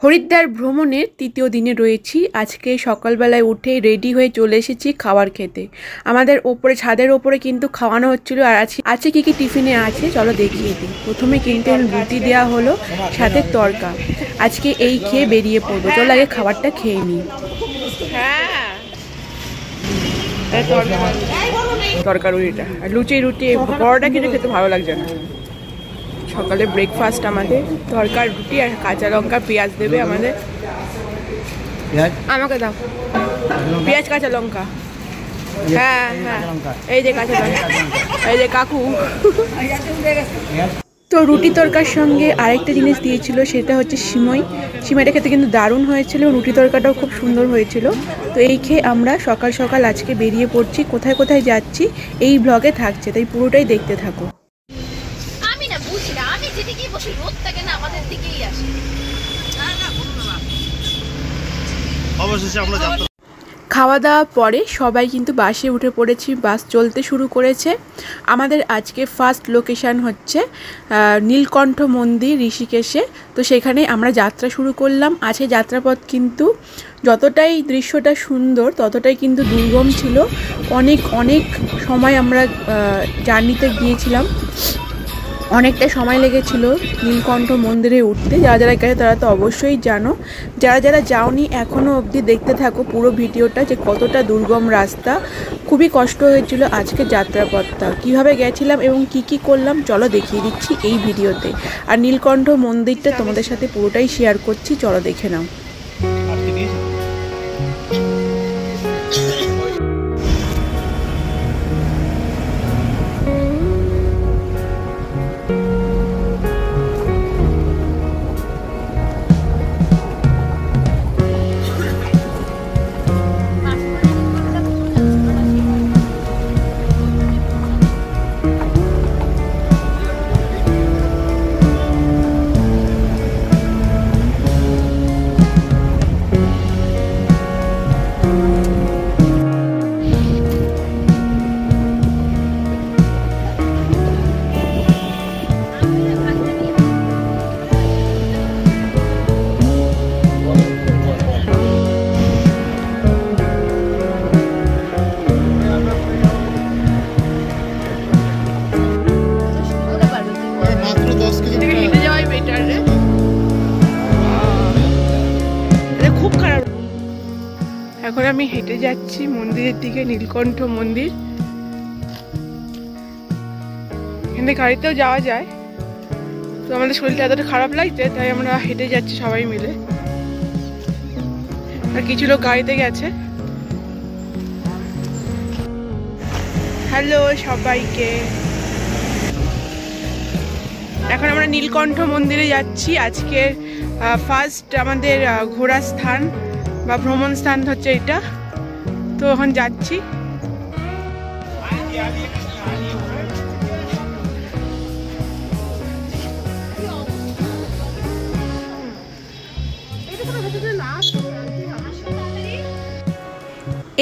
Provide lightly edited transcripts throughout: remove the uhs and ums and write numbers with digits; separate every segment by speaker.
Speaker 1: হরিদ্বার ভ্রমণের তৃতীয় দিনে রয়েছি। আজকে সকালবেলায় উঠে রেডি হয়ে চলে এসেছি খাবার খেতে। আমাদের ওপরে ছাদের ওপরে কিন্তু খাওয়ানো হচ্ছিল। আর আছে কি কি টিফিনে আছে চলো দেখিয়ে দিই। প্রথমে কিন্তু রুটি দেওয়া হলো, সাথে তরকা। আজকে এই খেয়ে বেরিয়ে পড়বো। চলো আগে খাবারটা খেয়ে নিই। তরকা রুটিটা আর রুটি বড়টা কিন্তু খেতে ভালো লাগছে না। সকালে ব্রেকফাস্ট আমাদের তরকার রুটি আর কাঁচা লঙ্কা পেঁয়াজ দেবে আমাদের। আমাকে দাও পেঁয়াজ কাঁচা লঙ্কা। হ্যাঁ হ্যাঁ এই যে কাঁচা লঙ্কা, এই যে কাকু। তো রুটি তরকার সঙ্গে আরেকটা জিনিস দিয়েছিল, সেটা হচ্ছে সিমাইটা খেতে কিন্তু দারুণ হয়েছিল। রুটি তরকাটাও খুব সুন্দর হয়েছিল। তো এই খেয়ে আমরা সকাল সকাল আজকে বেরিয়ে পড়ছি। কোথায় কোথায় যাচ্ছি এই ব্লগে থাকছে, তাই পুরোটাই দেখতে থাকো। খাওয়া দাওয়ার পরে সবাই কিন্তু বাসে উঠে পড়েছি, বাস চলতে শুরু করেছে। আমাদের আজকে ফার্স্ট লোকেশান হচ্ছে নীলকণ্ঠ মন্দির ঋষিকেশে। তো সেখানে আমরা যাত্রা শুরু করলাম। আছে যাত্রাপথ কিন্তু যতটাই দৃশ্যটা সুন্দর ততটাই কিন্তু দুর্গম ছিল। অনেক সময় আমরা জার্নিতে গিয়েছিলাম, অনেকটা সময় লেগেছিল নীলকণ্ঠ মন্দিরে উঠতে। যারা যারা গেছে তারা তো অবশ্যই জানো, যারা যারা যাওনি এখনও অবধি দেখতে থাকো পুরো ভিডিওটা, যে কতটা দুর্গম রাস্তা। খুবই কষ্ট হয়েছিল আজকে যাত্রাপথটা। কিভাবে গেছিলাম এবং কি করলাম চলো দেখিয়ে দিচ্ছি এই ভিডিওতে। আর নীলকণ্ঠ মন্দিরটা তোমাদের সাথে পুরোটাই শেয়ার করছি, চলো দেখে নাও। এখন আমি হেঁটে যাচ্ছি মন্দিরের দিকে, নীলকণ্ঠ মন্দির। এখানে গাড়িতেও যাওয়া যায়, তো আমাদের শরীরটা এতটা খারাপ লাগছে তাই আমরা হেঁটে যাচ্ছি সবাই মিলে। আর কিছু লোক গাড়িতে গেছে। হ্যালো সবাইকে, এখন আমরা নীলকণ্ঠ মন্দিরে যাচ্ছি। আজকে ফার্স্ট আমাদের ঘোরার স্থান বা ভ্রমণ স্থান হচ্ছে এটা। তো এখন যাচ্ছি।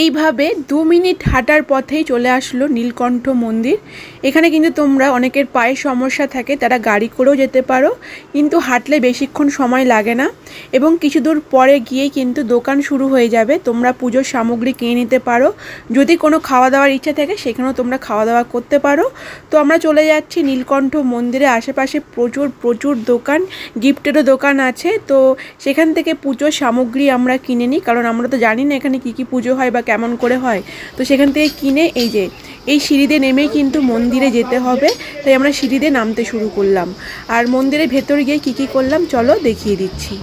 Speaker 1: এইভাবে 2 মিনিট হাঁটার পথেই চলে আসলো নীলকণ্ঠ মন্দির। এখানে কিন্তু তোমরা অনেকের পায়ের সমস্যা থাকে, তারা গাড়ি করেও যেতে পারো, কিন্তু হাঁটলে বেশিক্ষণ সময় লাগে না। এবং কিছু দূর পরে গিয়েই কিন্তু দোকান শুরু হয়ে যাবে, তোমরা পুজোর সামগ্রী কিনে নিতে পারো। যদি কোনো খাওয়া দাওয়ার ইচ্ছা থাকে সেখানেও তোমরা খাওয়া দাওয়া করতে পারো। তো আমরা চলে যাচ্ছি নীলকণ্ঠ মন্দিরে। আশেপাশে প্রচুর দোকান, গিফটেরও দোকান আছে। তো সেখান থেকে পুজোর সামগ্রী আমরা কিনে নিই, কারণ আমরা তো জানি না এখানে কি পুজো হয় বা কেমন করে হয়। তো সেখান থেকে কিনে এই সিঁড়িতে নেমেই কিন্তু মন্দিরে যেতে হবে, তাই আমরা সিঁড়িতে নামতে শুরু করলাম। আর মন্দিরের ভেতর গিয়ে কি করলাম চলো দেখিয়ে দিচ্ছি।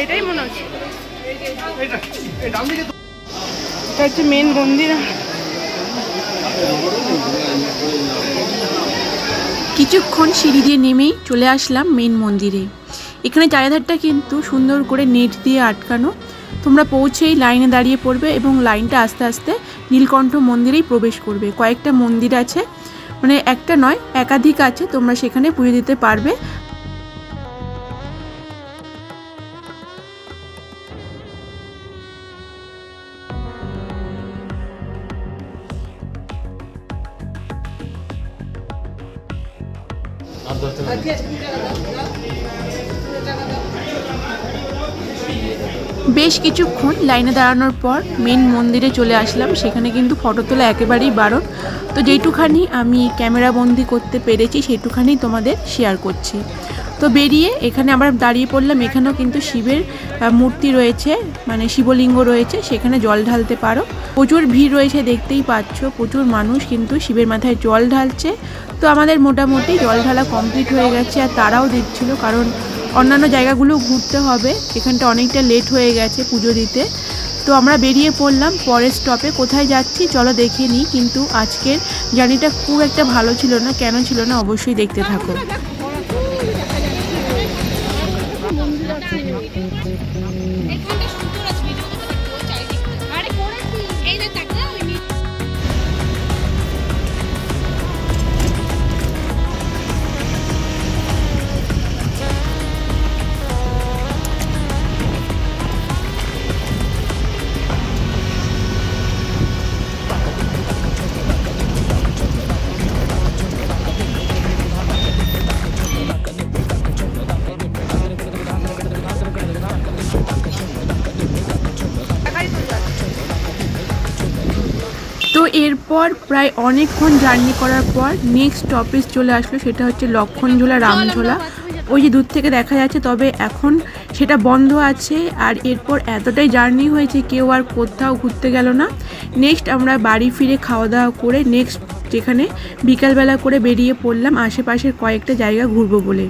Speaker 1: এটাই মনে হচ্ছে এটা হচ্ছে মেন মন্দির। কিছুক্ষণ সিঁড়ি দিয়ে নেমেই চলে আসলাম মেন মন্দিরে। এখানে চারিধারটা কিন্তু সুন্দর করে নেট দিয়ে আটকানো। তোমরা পৌঁছেই লাইনে দাঁড়িয়ে পড়বে এবং লাইনটা আস্তে আস্তে নীলকণ্ঠ মন্দিরেই প্রবেশ করবে। কয়েকটা মন্দির আছে, মানে একটা নয় একাধিক আছে, তোমরা সেখানে পুজো দিতে পারবে। বেশ কিছুক্ষণ লাইনে দাঁড়ানোর পর মেন মন্দিরে চলে আসলাম। সেখানে কিন্তু ফটো তোলা একেবারেই বারণ, তো যেটুখানি আমি ক্যামেরা বন্দি করতে পেরেছি সেইটুখানি তোমাদের শেয়ার করছি। তো বেরিয়ে এখানে আমরা দাঁড়িয়ে পড়লাম। এখানেও কিন্তু শিবের মূর্তি রয়েছে, মানে শিবলিঙ্গ রয়েছে, সেখানে জল ঢালতে পারো। প্রচুর ভিড় রয়েছে, দেখতেই পাচ্ছ, প্রচুর মানুষ কিন্তু শিবের মাথায় জল ঢালছে। তো আমাদের মোটামুটি জল ঢালা কমপ্লিট হয়ে গেছে, আর তারাও দিচ্ছিল, কারণ অন্যান্য জায়গাগুলো ঘুরতে হবে, এখানটা অনেকটা লেট হয়ে গেছে পুজো দিতে। তো আমরা বেরিয়ে পড়লাম পরের স্টপে। কোথায় যাচ্ছি চলো দেখে নিই, কিন্তু আজকের জার্নিটা খুব একটা ভালো ছিল না। কেন ছিল না অবশ্যই দেখতে থাকো। তো এরপর প্রায় অনেকক্ষণ জার্নি করার পর নেক্সট স্টপেজ চলে আসলো, সেটা হচ্ছে লক্ষণঝোলা রামঝোলা। ওই যে দূর থেকে দেখা যাচ্ছে, তবে এখন সেটা বন্ধ আছে। আর এরপর এতটাই জার্নি হয়েছে, কেউ আর কোথাও ঘুরতে গেল না। নেক্সট আমরা বাড়ি ফিরে খাওয়া দাওয়া করে নেক্সট যেখানে বিকালবেলা করে বেরিয়ে পড়লাম আশেপাশের কয়েকটা জায়গা ঘুরবো বলে।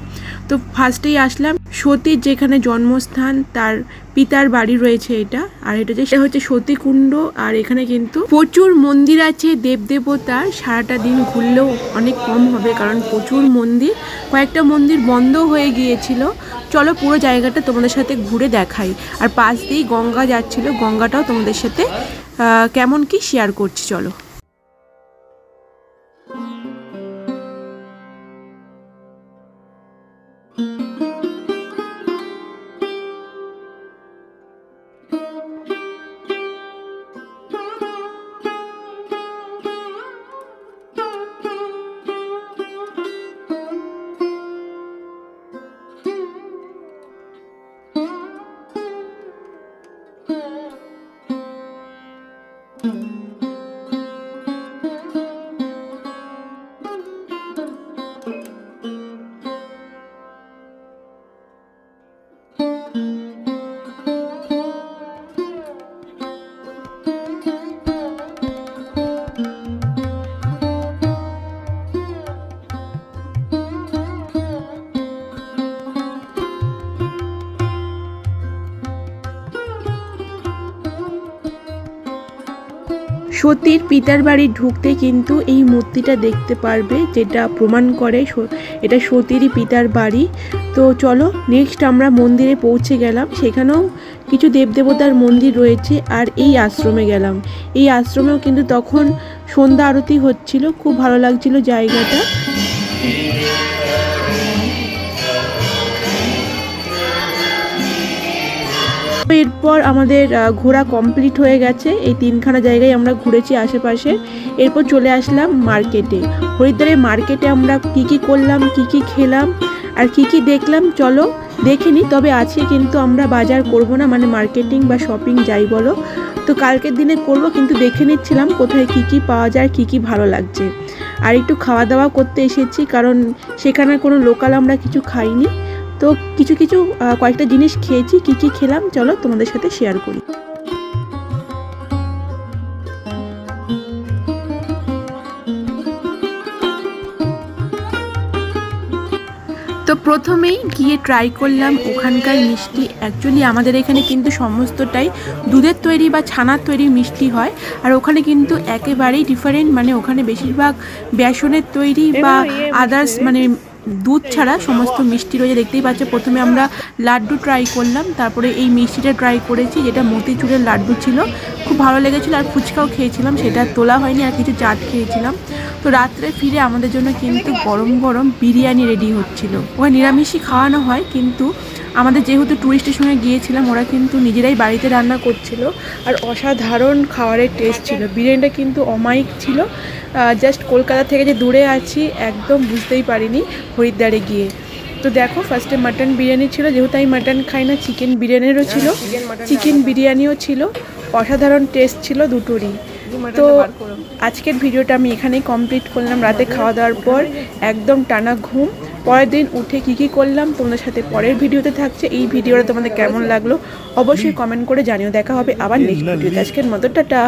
Speaker 1: তো ফার্স্টেই আসলাম সতীর যেখানে জন্মস্থান, তার পিতার বাড়ি রয়েছে এটা। আর এটা হচ্ছে সতীকুণ্ড। আর এখানে কিন্তু প্রচুর মন্দির আছে দেবদেবতার। সারাটা দিন ঘুরলেও অনেক কম হবে, কারণ প্রচুর মন্দির। কয়েকটা মন্দির বন্ধ হয়ে গিয়েছিল। চলো পুরো জায়গাটা তোমাদের সাথে ঘুরে দেখাই। আর পাশ দিয়েই গঙ্গা যাচ্ছিল, গঙ্গাটাও তোমাদের সাথে কেমন কি শেয়ার করছি চলো। সতীর পিতার বাড়ি ঢুকতে কিন্তু এই মূর্তিটা দেখতে পারবে, যেটা প্রমাণ করে এটা সতীরই পিতার বাড়ি। তো চলো নেক্সট আমরা মন্দিরে পৌঁছে গেলাম। সেখানেও কিছু দেবদেবতার মন্দির রয়েছে। আর এই আশ্রমে গেলাম। এই আশ্রমেও কিন্তু তখন সন্ধ্যা আরতি হচ্ছিল, খুব ভালো লাগছিল জায়গাটা। এরপর আমাদের ঘোরা কমপ্লিট হয়ে গেছে। এই তিনখানা জায়গায় আমরা ঘুরেছি আশেপাশে। এরপর চলে আসলাম মার্কেটে। হরিদ্বারের মার্কেটে আমরা কি কি করলাম, কি কি খেলাম আর কি কি দেখলাম চলো দেখে নিই। তবে আজকে কিন্তু আমরা বাজার করব না, মানে মার্কেটিং বা শপিং যাই বলো, তো কালকের দিনে করব। কিন্তু দেখে নিচ্ছিলাম কোথায় কি কি পাওয়া যায়, কি কি ভালো লাগছে। আর একটু খাওয়া দাওয়া করতে এসেছি, কারণ সেখানে কোনো লোকাল আমরা কিছু খাইনি। তো কিছু কয়েকটা জিনিস খেয়েছি। কি কি খেলাম চলো তোমাদের সাথে শেয়ার করি। তো প্রথমেই গিয়ে ট্রাই করলাম ওখানকার মিষ্টি। অ্যাকচুয়ালি আমাদের এখানে কিন্তু সমস্তটাই দুধের তৈরি বা ছানার তৈরি মিষ্টি হয়, আর ওখানে কিন্তু একেবারেই ডিফারেন্ট। মানে ওখানে বেশিরভাগ বেসনের তৈরি বা আদার্স মানে দুধ ছাড়া সমস্ত মিষ্টি রয়েছে, দেখতেই পাচ্ছ। প্রথমে আমরা লাড্ডু ট্রাই করলাম, তারপরে এই মিষ্টিটা ট্রাই করেছি, যেটা মতিচুরের লাড্ডু ছিল, খুব ভালো লেগেছিলো। আর ফুচকাও খেয়েছিলাম, সেটা তোলা হয়নি। আর কিছু চাট খেয়েছিলাম। তো রাত্রে ফিরে আমাদের জন্য কিন্তু গরম গরম বিরিয়ানি রেডি হচ্ছিল। ওখানে নিরামিষই খাওয়ানো হয়, কিন্তু আমাদের যেহেতু ট্যুরিস্টের সঙ্গে গিয়েছিলাম, ওরা কিন্তু নিজেরাই বাড়িতে রান্না করছিল আর অসাধারণ খাবারের টেস্ট ছিল। বিরিয়ানিটা কিন্তু অমায়িক ছিল। জাস্ট কলকাতা থেকে যে দূরে আছি একদম বুঝতেই পারিনি হরিদ্বারে গিয়ে। তো দেখো ফার্স্টে মাটন বিরিয়ানি ছিল, যেহেতু আমি মাটন খাই না। চিকেন বিরিয়ানিরও ছিল, চিকেন বিরিয়ানিও ছিল, অসাধারণ টেস্ট ছিল দুটোরই। তো আজকের ভিডিওটা আমি এখানেই কমপ্লিট করলাম। রাতে খাওয়া দাওয়ার পর একদম টানা ঘুম। পরের দিন উঠে কী করলাম তোমাদের সাথে পরের ভিডিওতে থাকছে। এই ভিডিওটা তোমাদের কেমন লাগলো অবশ্যই কমেন্ট করে জানিও। দেখা হবে আবার নেক্সট ভিডিওতে। আজকের মতো টাটা।